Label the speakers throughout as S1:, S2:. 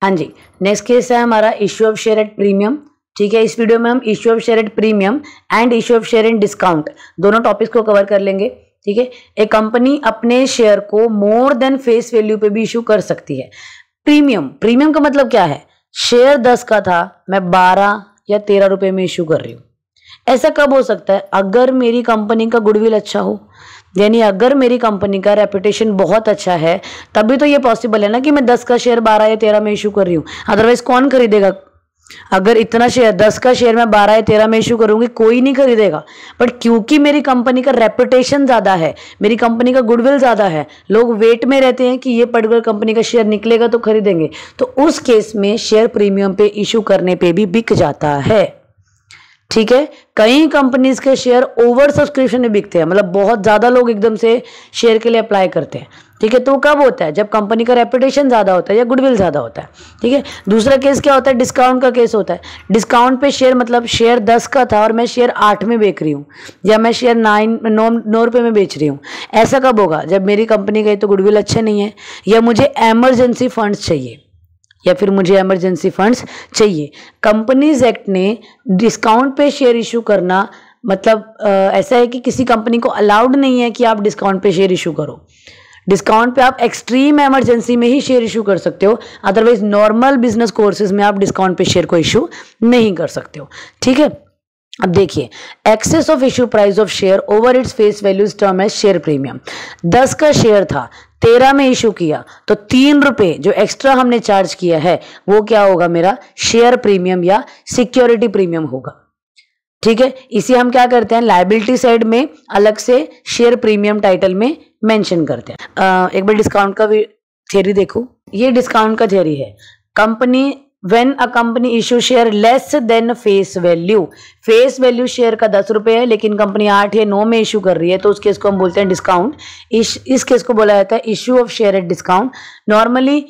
S1: हाँ जी, next case है हमारा issue of share at premium. ठीक है, इस वीडियो में हम issue of share at premium and issue of share in discount दोनों टॉपिक्स को कवर कर लेंगे। ठीक है, एक कंपनी अपने शेयर को मोर देन फेस वैल्यू पे भी इश्यू कर सकती है। प्रीमियम का मतलब क्या है? शेयर 10 का था, मैं 12 या 13 रुपए में इश्यू कर रही हूँ। ऐसा कब हो सकता है? अगर मेरी कंपनी का गुडविल अच्छा हो, यानी अगर मेरी कंपनी का रेपुटेशन बहुत अच्छा है, तभी तो ये पॉसिबल है ना कि मैं 10 का शेयर 12 या 13 में इशू कर रही हूँ। अदरवाइज कौन खरीदेगा? अगर इतना शेयर 10 का शेयर मैं 12 या 13 में इशू करूंगी, कोई नहीं खरीदेगा। बट क्योंकि मेरी कंपनी का रेपुटेशन ज़्यादा है, मेरी कंपनी का गुडविल ज़्यादा है, लोग वेट में रहते हैं कि ये पर्टिकुलर कंपनी का शेयर निकलेगा तो खरीदेंगे, तो उस केस में शेयर प्रीमियम पे इशू करने पे भी बिक जाता है। ठीक है, कई कंपनीज के शेयर ओवर सब्सक्रिप्शन में बिकते हैं, मतलब बहुत ज़्यादा लोग एकदम से शेयर के लिए अप्लाई करते हैं। ठीक है, तो वो कब होता है? जब कंपनी का रेपुटेशन ज़्यादा होता है या गुडविल ज़्यादा होता है। ठीक है, दूसरा केस क्या होता है? डिस्काउंट का केस होता है। डिस्काउंट पे शेयर, मतलब शेयर 10 का था और मैं शेयर 8 में बेच रही हूँ, या मैं शेयर 9 रुपये में बेच रही हूँ। ऐसा कब होगा? जब मेरी कंपनी का तो गुडविल अच्छे नहीं है, या मुझे एमरजेंसी फंड्स चाहिए, या फिर मुझे इमरजेंसी फंड्स चाहिए। कंपनीज एक्ट ने डिस्काउंट पे शेयर इशू करना, मतलब ऐसा है कि किसी कंपनी को अलाउड नहीं है कि आप डिस्काउंट पे शेयर इशू करो। डिस्काउंट पे आप एक्सट्रीम इमरजेंसी में ही शेयर इशू कर सकते हो, अदरवाइज नॉर्मल बिजनेस कोर्सेज में आप डिस्काउंट पे शेयर को इशू नहीं कर सकते हो। ठीक है, अब देखिए, excess of issue price of share over its face values term as share premium. 10 का शेयर था, 13 में इशू किया, तो 3 रुपए जो एक्स्ट्रा हमने चार्ज किया है वो क्या होगा? मेरा शेयर प्रीमियम या सिक्योरिटी प्रीमियम होगा। ठीक है, इसे हम क्या करते हैं? लायबिलिटी साइड में अलग से शेयर प्रीमियम टाइटल में मेंशन करते हैं। एक बार डिस्काउंट का भी थियरी देखो, ये डिस्काउंट का थियरी है। Company When a company issue share less than face value, face value share का 10 रुपये है, लेकिन कंपनी 8 या 9 में इशू कर रही है, तो उस केस को हम बोलते हैं डिस्काउंट। इस केस को बोला जाता है issue of share at discount. Normally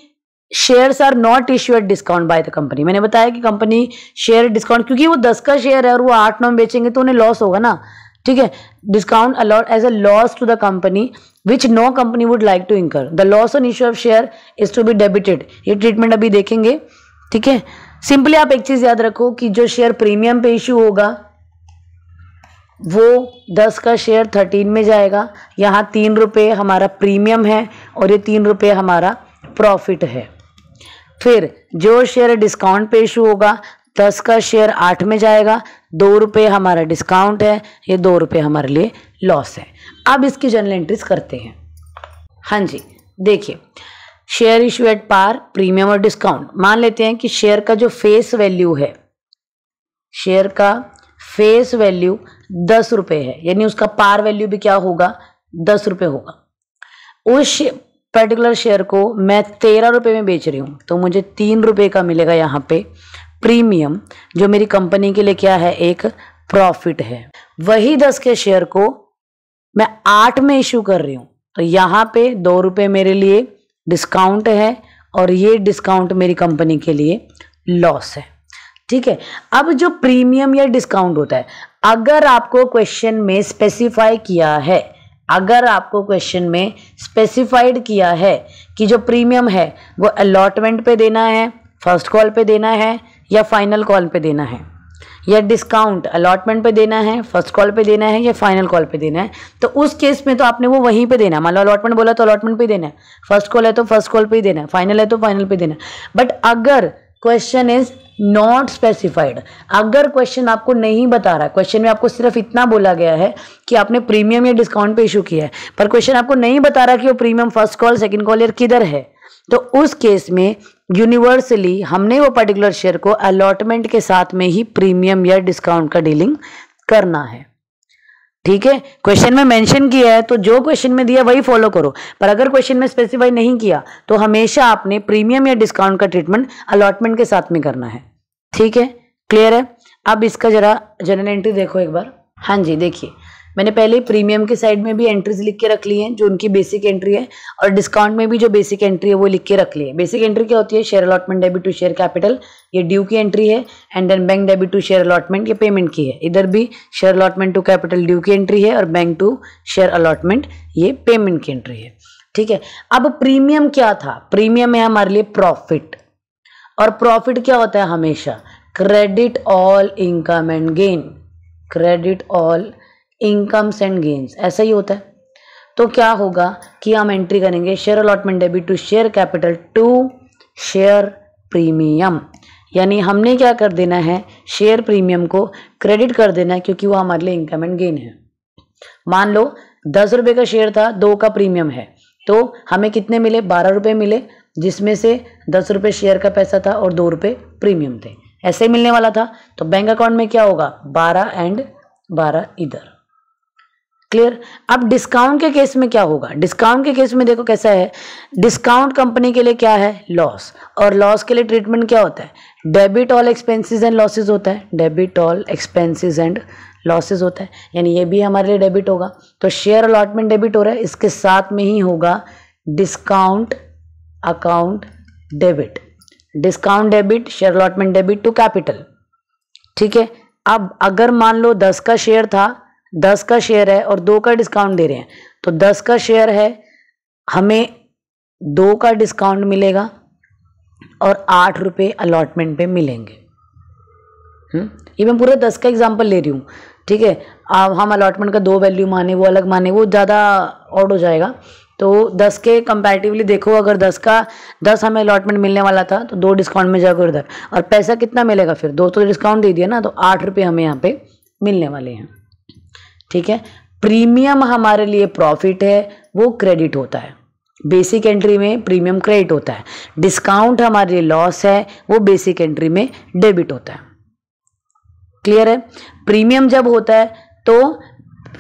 S1: shares are not issue at discount by the company. मैंने बताया कि कंपनी शेयर डिस्काउंट, क्योंकि वो 10 का शेयर है और वो 8-9 में बेचेंगे तो उन्हें लॉस होगा ना। ठीक है, discount allot as a loss to the company which no company would like to incur. The loss on issue of share is to be debited. ये ट्रीटमेंट अभी देखेंगे। ठीक है, सिंपली आप एक चीज याद रखो कि जो शेयर प्रीमियम पे इशू होगा वो 10 का शेयर 13 में जाएगा। यहाँ 3 रुपये हमारा प्रीमियम है और ये 3 रुपये हमारा प्रॉफिट है। फिर जो शेयर डिस्काउंट पे इशू होगा, 10 का शेयर 8 में जाएगा, 2 रुपये हमारा डिस्काउंट है, ये 2 रुपये हमारे लिए लॉस है। अब इसकी जर्नल एंट्रीज करते हैं। हाँ जी, देखिए, share issue at par, premium और डिस्काउंट। मान लेते हैं कि शेयर का जो फेस वैल्यू है, शेयर का फेस वैल्यू 10 रुपये है, यानी उसका पार वैल्यू भी क्या होगा? 10 रुपये होगा। उस पर्टिकुलर शेयर को मैं 13 रुपये में बेच रही हूँ, तो मुझे 3 रुपये का मिलेगा यहाँ पे प्रीमियम, जो मेरी कंपनी के लिए क्या है? एक प्रॉफिट है। वही 10 के शेयर को मैं 8 में इशू कर रही हूँ, तो यहाँ पे 2 रुपये मेरे लिए डिस्काउंट है और ये डिस्काउंट मेरी कंपनी के लिए लॉस है। ठीक है, अब जो प्रीमियम या डिस्काउंट होता है, अगर आपको क्वेश्चन में स्पेसिफाई किया है, अगर आपको क्वेश्चन में स्पेसिफाइड किया है कि जो प्रीमियम है वो अलॉटमेंट पे देना है, फर्स्ट कॉल पे देना है या फाइनल कॉल पे देना है, या डिस्काउंट अलॉटमेंट पे देना है, फर्स्ट कॉल पे देना है या फाइनल कॉल पे देना है, तो उस केस में तो आपने वो वहीं पे देना है। मान लो अलॉटमेंट बोला तो अलॉटमेंट पे ही देना है, फर्स्ट कॉल है तो फर्स्ट कॉल पे ही देना है, फाइनल है तो फाइनल पे देना है। बट अगर क्वेश्चन इज नॉट स्पेसिफाइड, अगर क्वेश्चन आपको नहीं बता रहा, क्वेश्चन में आपको सिर्फ इतना बोला गया है कि आपने प्रीमियम या डिस्काउंट पे इशू किया है, पर क्वेश्चन आपको नहीं बता रहा कि वो premium first call second call या किधर है, तो उस केस में यूनिवर्सली हमने वो पर्टिकुलर शेयर को अलॉटमेंट के साथ में ही प्रीमियम या डिस्काउंट का डीलिंग करना है। ठीक है, क्वेश्चन में मेंशन किया है तो जो क्वेश्चन में दिया वही फॉलो करो, पर अगर क्वेश्चन में स्पेसिफाई नहीं किया तो हमेशा आपने प्रीमियम या डिस्काउंट का ट्रीटमेंट अलॉटमेंट के साथ में करना है। ठीक है, क्लियर है? अब इसका जरा जनरल एंट्री देखो एक बार। हाँ जी, देखिए, मैंने पहले प्रीमियम के साइड में भी एंट्रीज लिख के रख ली हैं जो उनकी बेसिक एंट्री है, और डिस्काउंट में भी जो बेसिक एंट्री है वो लिख के रख ली है। बेसिक एंट्री क्या होती है? Share allotment debit to share capital, ये ड्यू की एंट्री है, and then bank debit to share allotment, ये पेमेंट की है। इधर भी share allotment to capital due की एंट्री है और बैंक टू शेयर अलॉटमेंट ये पेमेंट की एंट्री है। ठीक है, अब प्रीमियम क्या था? प्रीमियम है हमारे लिए प्रॉफिट। और प्रॉफिट क्या होता है हमेशा, credit all income and gain, credit all incomes and gains, ऐसा ही होता है। तो क्या होगा कि हम एंट्री करेंगे share allotment debit to share capital to share premium, यानी हमने क्या कर देना है, शेयर प्रीमियम को क्रेडिट कर देना है, क्योंकि वो हमारे लिए इनकम एंड गेन है। मान लो 10 रुपये का शेयर था, 2 का प्रीमियम है, तो हमें कितने मिले, 12 रुपये मिले, जिसमें से 10 रुपये शेयर का पैसा था और 2 रुपये प्रीमियम थे, ऐसे ही मिलने वाला था। तो बैंक अकाउंट में क्या होगा, 12 एंड 12 इधर। क्लियर। अब डिस्काउंट के केस में क्या होगा, डिस्काउंट के केस में देखो कैसा है, डिस्काउंट कंपनी के लिए क्या है, लॉस, और लॉस के लिए ट्रीटमेंट क्या होता है, debit all expenses and losses होता है, debit all expenses and losses होता है, यानी ये भी हमारे लिए डेबिट होगा। तो शेयर अलॉटमेंट डेबिट हो रहा है, इसके साथ में ही होगा discount account debit, discount debit, share allotment debit to capital. ठीक है। अब अगर मान लो 10 का शेयर था, 10 का शेयर है और 2 का डिस्काउंट दे रहे हैं, तो 10 का शेयर है, हमें 2 का डिस्काउंट मिलेगा और 8 रुपये अलॉटमेंट पे मिलेंगे। ये मैं पूरे 10 का एग्जांपल ले रही हूँ। ठीक है। अब हम अलॉटमेंट का 2 वैल्यू माने, वो अलग माने, वो ज़्यादा ऑड हो जाएगा। तो 10 के कंपैरेटिवली देखो, अगर 10 हमें अलॉटमेंट मिलने वाला था, तो 2 डिस्काउंट में जाकर उधर, और पैसा कितना मिलेगा फिर, 2 तो डिस्काउंट दे दिया ना, तो 8 रुपये हमें यहाँ पे मिलने वाले हैं। ठीक है। प्रीमियम हमारे लिए प्रॉफिट है, वो क्रेडिट होता है, बेसिक एंट्री में प्रीमियम क्रेडिट होता है। डिस्काउंट हमारे लिए लॉस है, वो बेसिक एंट्री में डेबिट होता है। क्लियर है। प्रीमियम जब होता है तो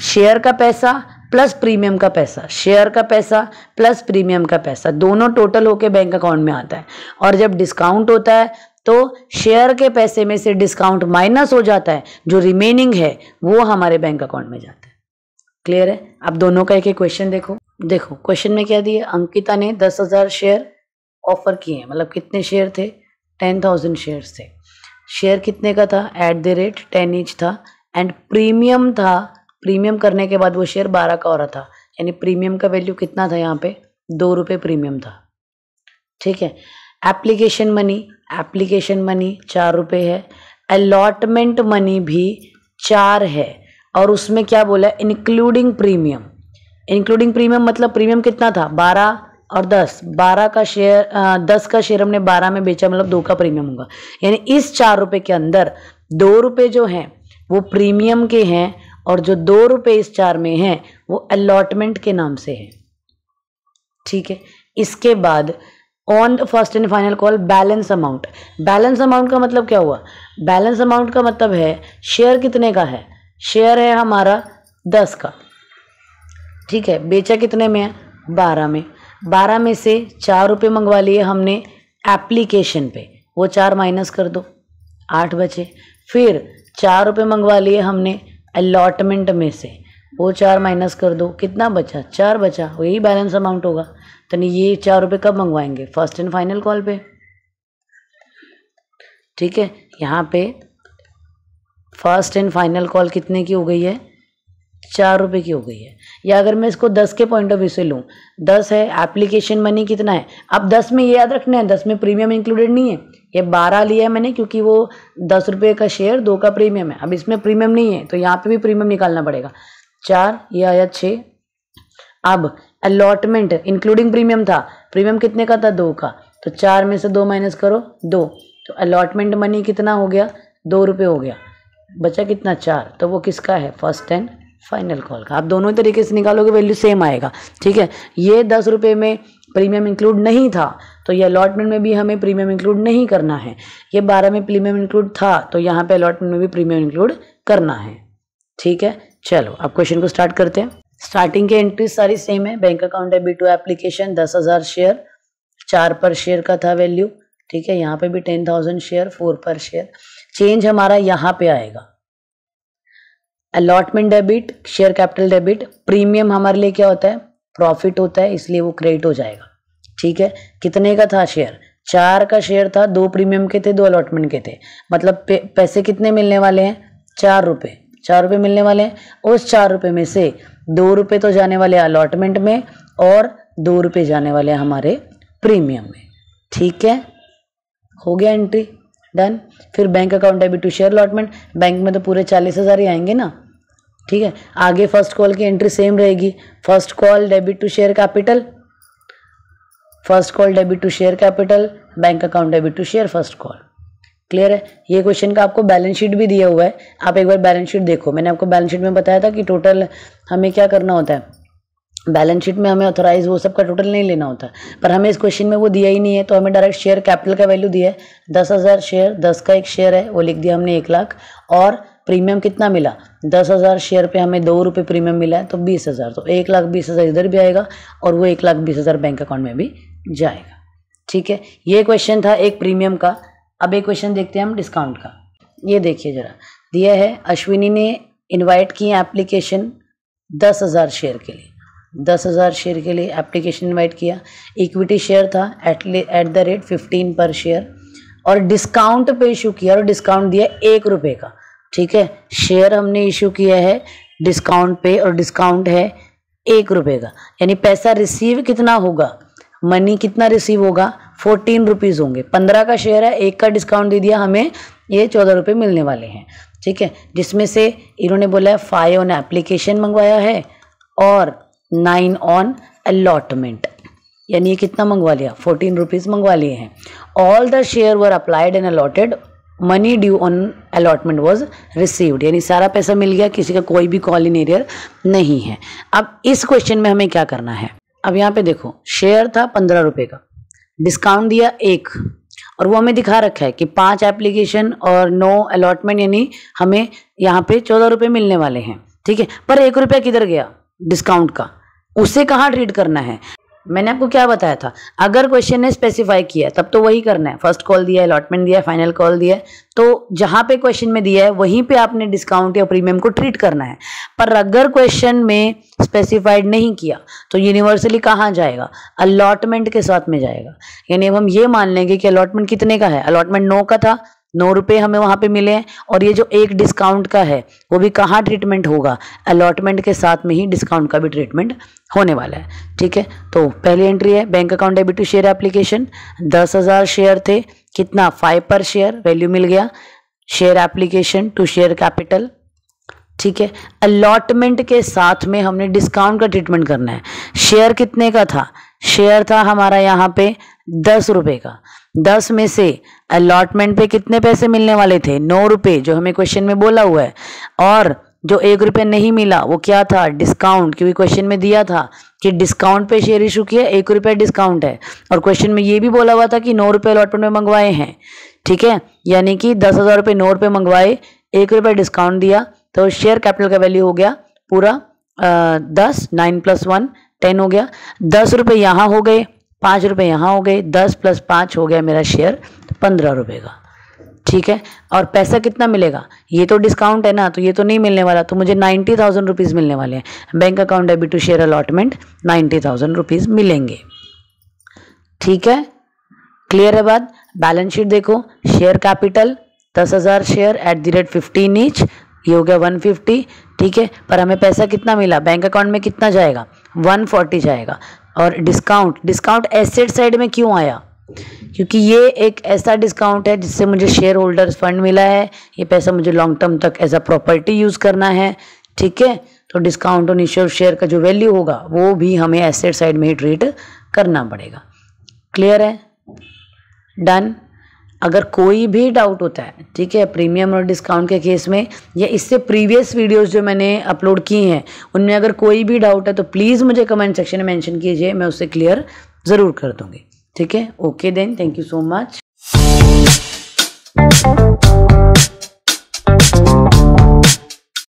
S1: शेयर का पैसा प्लस प्रीमियम का पैसा, शेयर का पैसा प्लस प्रीमियम का पैसा, दोनों टोटल होके बैंक अकाउंट में आता है। और जब डिस्काउंट होता है तो शेयर के पैसे में से डिस्काउंट माइनस हो जाता है, जो रिमेनिंग है वो हमारे बैंक अकाउंट में जाता है। क्लियर है। अब दोनों का एक एक क्वेश्चन देखो। देखो क्वेश्चन में क्या दिया, अंकिता ने 10,000 शेयर ऑफर किए हैं, मतलब कितने शेयर थे, 10,000 शेयर्स थे। शेयर कितने का था, @10 ईच था, एंड प्रीमियम था, प्रीमियम करने के बाद वो शेयर 12 का हो रहा था, यानी प्रीमियम का वैल्यू कितना था, यहाँ पे 2 रुपये प्रीमियम था। ठीक है। एप्लीकेशन मनी 4 रुपये है, अलॉटमेंट मनी भी 4 है, और उसमें क्या बोला, इंक्लूडिंग प्रीमियम। इंक्लूडिंग प्रीमियम मतलब प्रीमियम कितना था, 12 और 10, 12 का शेयर 10 का शेयर हमने 12 में बेचा, मतलब 2 का प्रीमियम होगा, यानी इस 4 रुपये के अंदर 2 रुपये जो हैं वो प्रीमियम के हैं, और जो 2 रुपये इस 4 में हैं वो अलॉटमेंट के नाम से है। ठीक है। इसके बाद on the first and final call balance amount. Balance amount का मतलब क्या हुआ, बैलेंस अमाउंट का मतलब है शेयर कितने का है, शेयर है हमारा 10 का। ठीक है। बेचा कितने में है, 12 में, 12 में से 4 रुपये मंगवा लिए हमने एप्लीकेशन पे, वो 4 माइनस कर दो, 8 बचे। फिर 4 रुपये मंगवा लिए हमने अलॉटमेंट में से, वो 4 माइनस कर दो, कितना बचा, 4 बचा, वही बैलेंस अमाउंट होगा। तो नहीं, ये 4 रुपये कब मंगवाएंगे, फर्स्ट एंड फाइनल कॉल पे। ठीक है। यहाँ पे फर्स्ट एंड फाइनल कॉल कितने की हो गई है, 4 रुपये की हो गई है। या अगर मैं इसको 10 के पॉइंट ऑफ व्यू से लूँ, 10 है, एप्लीकेशन मनी कितना है, अब 10 में ये याद रखना है 10 में प्रीमियम इंक्लूडेड नहीं है, ये 12 लिया है मैंने क्योंकि वो 10 रुपये का शेयर 2 का प्रीमियम है। अब इसमें प्रीमियम नहीं है तो यहाँ पे भी प्रीमियम निकालना पड़ेगा, 4 ये आया 6। अब अलॉटमेंट इंक्लूडिंग प्रीमियम था, प्रीमियम कितने का था, 2 का, तो 4 में से 2 माइनस करो 2, तो अलॉटमेंट मनी कितना हो गया, 2 रुपये हो गया, बचा कितना 4, तो वो किसका है, फर्स्ट एंड फाइनल कॉल का। आप दोनों ही तरीके से निकालोगे वैल्यू सेम आएगा। ठीक है। ये 10 रुपये में प्रीमियम इंक्लूड नहीं था तो ये अलॉटमेंट में भी हमें प्रीमियम इंक्लूड नहीं करना है। ये 12 में प्रीमियम इंक्लूड था तो यहाँ पे अलॉटमेंट में भी प्रीमियम इंक्लूड करना है। ठीक है। चलो अब क्वेश्चन को स्टार्ट करते हैं। स्टार्टिंग के एंट्री सारी सेम है। Bank account debit to application 10,000 share, 4 पर शेयर का था वैल्यू। ठीक है। यहाँ पे भी 10,000 शेयर, 4 पर शेयर। चेंज हमारा यहाँ पे आएगा, allotment debit, share capital debit. Premium हमारे लिए क्या होता है, प्रॉफिट होता है, इसलिए वो क्रेडिट हो जाएगा। ठीक है। कितने का था शेयर, 4 का शेयर था, 2 प्रीमियम के थे, 2 अलॉटमेंट के थे, मतलब पैसे कितने मिलने वाले हैं, 4 रुपये, 4 रुपये मिलने वाले हैं। उस 4 रुपये में से 2 रुपये तो जाने वाले अलॉटमेंट में और 2 रुपये जाने वाले हमारे प्रीमियम में। ठीक है। हो गया एंट्री, डन। फिर bank account debit to share allotment, bank में तो पूरे 40,000 ही आएंगे ना, ठीक है। आगे फर्स्ट कॉल की एंट्री सेम रहेगी, first call debit to share capital, first call debit to share capital, bank account debit to share first call. Clear है। ये क्वेश्चन का आपको बैलेंस शीट भी दिया हुआ है, आप एक बार बैलेंस शीट देखो। मैंने आपको बैलेंस शीट में बताया था कि टोटल हमें क्या करना होता है, बैलेंस शीट में हमें ऑथराइज वो सब का टोटल नहीं लेना होता, पर हमें इस क्वेश्चन में वो दिया ही नहीं है, तो हमें डायरेक्ट शेयर कैपिटल का वैल्यू दिया है 10,000 शेयर, 10 का एक शेयर है वो लिख दिया हमने 1 लाख, और प्रीमियम कितना मिला 10,000 शेयर पे हमें 2 रुपये प्रीमियम मिला है, तो 20,000, तो 1,20,000 इधर भी आएगा और वो 1,20,000 बैंक अकाउंट में भी जाएगा। ठीक है, ये क्वेश्चन था एक प्रीमियम का। अब एक क्वेश्चन देखते हैं हम डिस्काउंट का। ये देखिए जरा, दिया है अश्विनी ने इनवाइट की एप्लीकेशन 10,000 शेयर के लिए, 10,000 शेयर के लिए एप्लीकेशन इनवाइट किया, इक्विटी शेयर था एट द रेट 15 पर शेयर, और डिस्काउंट पे इशू किया और डिस्काउंट दिया 1 रुपये का। ठीक है, शेयर हमने इशू किया है डिस्काउंट पे और डिस्काउंट है 1 रुपये का, यानी पैसा रिसीव कितना होगा, मनी कितना रिसीव होगा 14 रुपीज़ होंगे। 15 का शेयर है, 1 का डिस्काउंट दे दिया, हमें ये 14 रुपये मिलने वाले हैं। ठीक है, जिसमें से इन्होंने बोला है 5 ऑन एप्लीकेशन मंगवाया है और 9 ऑन अलॉटमेंट, यानी ये कितना मंगवा लिया 14 रुपीज़ मंगवा लिए हैं। All the share were applied and allotted, money due on allotment was received, यानी सारा पैसा मिल गया, किसी का कोई भी कॉल इन एरियर नहीं है। अब इस क्वेश्चन में हमें क्या करना है, अब यहाँ पे देखो शेयर था 15 रुपये का, डिस्काउंट दिया 1, और वो हमें दिखा रखा है कि 5 एप्लीकेशन और 9 अलॉटमेंट, यानी हमें यहाँ पे 14 रुपये मिलने वाले हैं। ठीक है, पर 1 रुपया किधर गया डिस्काउंट का, उसे कहाँ ट्रीट करना है। मैंने आपको क्या बताया था, अगर क्वेश्चन ने स्पेसिफाई किया तब तो वही करना है, फर्स्ट कॉल दिया है, अलॉटमेंट दिया है, फाइनल कॉल दिया है, तो जहाँ पे क्वेश्चन में दिया है वहीं पे आपने डिस्काउंट या प्रीमियम को ट्रीट करना है। पर अगर क्वेश्चन में स्पेसिफाइड नहीं किया तो यूनिवर्सली कहाँ जाएगा, अलॉटमेंट के साथ में जाएगा। यानी अब हम ये मान लेंगे कि अलॉटमेंट कितने का है, अलॉटमेंट 9 का था, 9 रुपये हमें वहाँ पे मिले हैं, और ये जो 1 डिस्काउंट का है वो भी कहाँ ट्रीटमेंट होगा, अलॉटमेंट के साथ में ही डिस्काउंट का भी ट्रीटमेंट होने वाला है। ठीक है, तो पहली एंट्री है bank account debit to share application, 10,000 share थे, कितना 5 पर शेयर वैल्यू मिल गया, share application to share capital. ठीक है, अलॉटमेंट के साथ में हमने डिस्काउंट का ट्रीटमेंट करना है। शेयर कितने का था, शेयर था हमारा यहाँ पे 10 रुपये का, 10 में से अलॉटमेंट पे कितने पैसे मिलने वाले थे 9 रुपये, जो हमें क्वेश्चन में बोला हुआ है, और जो 1 रुपये नहीं मिला वो क्या था डिस्काउंट, क्योंकि क्वेश्चन में दिया था कि डिस्काउंट पे शेयर इशू किया, 1 रुपये डिस्काउंट है, और क्वेश्चन में ये भी बोला हुआ था कि 9 रुपये अलॉटमेंट में मंगवाए हैं। ठीक है, यानी कि 10,000 रुपये 9 रुपये मंगवाए, 1 रुपये डिस्काउंट दिया, तो शेयर कैपिटल का वैल्यू हो गया पूरा 10, 9 + 1 10 हो गया। 10 रुपये यहाँ हो गए, 5 रुपये यहाँ हो गए, 10 + 5 हो गया मेरा शेयर 15 रुपये का। ठीक है, और पैसा कितना मिलेगा, ये तो डिस्काउंट है ना, तो ये तो नहीं मिलने वाला, तो मुझे 90,000 रुपीज़ मिलने वाले हैं। Bank account debit to share allotment 90,000 rupees मिलेंगे। ठीक है, क्लियर है बात। बैलेंस शीट देखो, शेयर कैपिटल 10,000 शेयर @15 ईच, ये हो गया 150। ठीक है, पर हमें पैसा कितना मिला, बैंक अकाउंट में कितना जाएगा 140 जाएगा। और डिस्काउंट एसेट साइड में क्यों आया, क्योंकि ये एक ऐसा डिस्काउंट है जिससे मुझे शेयर होल्डर्स फंड मिला है, ये पैसा मुझे लॉन्ग टर्म तक एज अ प्रॉपर्टी यूज़ करना है। ठीक है, तो discount on issue of share का जो वैल्यू होगा वो भी हमें एसेट साइड में ही ट्रीट करना पड़ेगा। क्लियर है, डन। अगर कोई भी डाउट होता है, ठीक है, प्रीमियम और डिस्काउंट के केस में, या इससे प्रीवियस वीडियोस जो मैंने अपलोड की हैं उनमें अगर कोई भी डाउट है तो प्लीज़ मुझे कमेंट सेक्शन में मेंशन कीजिए, मैं उससे क्लियर ज़रूर कर दूँगी। ठीक है, okay then, thank you so much.